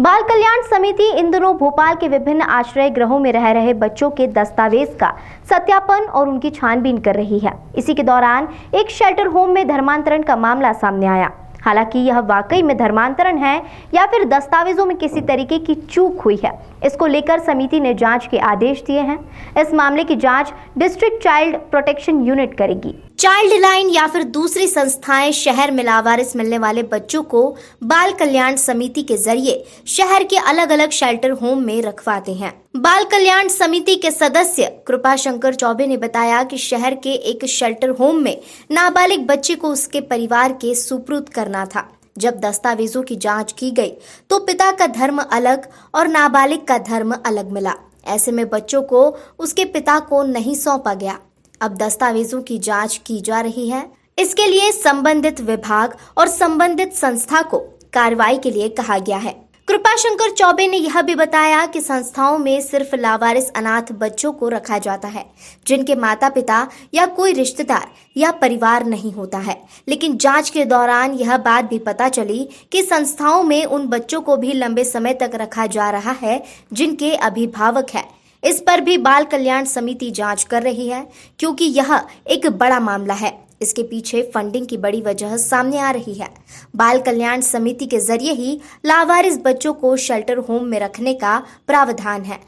बाल कल्याण समिति इन दिनों भोपाल के विभिन्न आश्रय गृहों में रह रहे बच्चों के दस्तावेज का सत्यापन और उनकी छानबीन कर रही है। इसी के दौरान एक शेल्टर होम में धर्मांतरण का मामला सामने आया। हालांकि यह वाकई में धर्मांतरण है या फिर दस्तावेजों में किसी तरीके की चूक हुई है, इसको लेकर समिति ने जांच के आदेश दिए हैं। इस मामले की जांच डिस्ट्रिक्ट चाइल्ड प्रोटेक्शन यूनिट करेगी। चाइल्ड लाइन या फिर दूसरी संस्थाएं शहर में लावारिस मिलने वाले बच्चों को बाल कल्याण समिति के जरिए शहर के अलग अलग शेल्टर होम में रखवाते हैं। बाल कल्याण समिति के सदस्य कृपाशंकर चौबे ने बताया कि शहर के एक शेल्टर होम में नाबालिग बच्चे को उसके परिवार के सुपुर्द करना था। जब दस्तावेजों की जांच की गई तो पिता का धर्म अलग और नाबालिग का धर्म अलग मिला। ऐसे में बच्चों को उसके पिता को नहीं सौंपा गया। अब दस्तावेजों की जांच की जा रही है। इसके लिए संबंधित विभाग और संबंधित संस्था को कार्रवाई के लिए कहा गया है। कृपाशंकर चौबे ने यह भी बताया कि संस्थाओं में सिर्फ लावारिस अनाथ बच्चों को रखा जाता है जिनके माता पिता या कोई रिश्तेदार या परिवार नहीं होता है। लेकिन जांच के दौरान यह बात भी पता चली कि संस्थाओं में उन बच्चों को भी लंबे समय तक रखा जा रहा है जिनके अभिभावक है। इस पर भी बाल कल्याण समिति जांच कर रही है क्योंकि यह एक बड़ा मामला है। इसके पीछे फंडिंग की बड़ी वजह सामने आ रही है। बाल कल्याण समिति के जरिए ही लावारिस बच्चों को शेल्टर होम में रखने का प्रावधान है।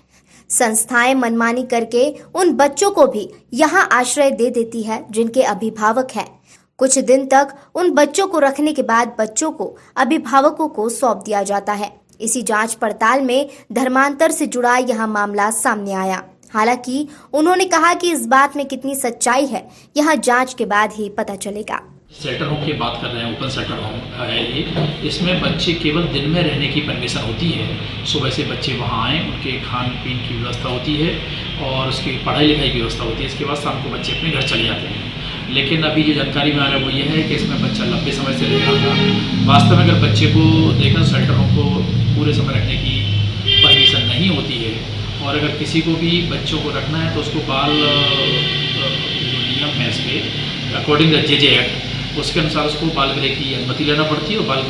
संस्थाएं मनमानी करके उन बच्चों को भी यहां आश्रय दे देती है जिनके अभिभावक हैं। कुछ दिन तक उन बच्चों को रखने के बाद बच्चों को अभिभावकों को सौंप दिया जाता है। इसी जांच पड़ताल में धर्मांतर से जुड़ा यह मामला सामने आया। हालांकि उन्होंने कहा कि इस बात में कितनी सच्चाई है यह जांच के बाद ही पता चलेगा। शेल्टर होम की बात कर रहे हैं, ओपन शेल्टर होम है ये। इसमें बच्चे केवल दिन में रहने की परमिशन होती है। सुबह से बच्चे वहाँ आएँ, उनके खान पीन की व्यवस्था होती है और उसकी पढ़ाई लिखाई की व्यवस्था होती है। इसके बाद शाम को बच्चे अपने घर चले जाते हैं। लेकिन अभी जो जानकारी में आ रहा है वो ये है कि इसमें बच्चा लंबे समय से रह रहा था। वास्तव में अगर बच्चे को देखकर शेल्टर होम को पूरे समय रखने की परमिशन नहीं होती है और अगर किसी को भी बच्चों को रखना है तो उसको बाल जो नियम है इसके अकॉर्डिंग द जे एक्ट उसके अनुसार उसको बाल गृह की अनुमति लेना पड़ती है और बाल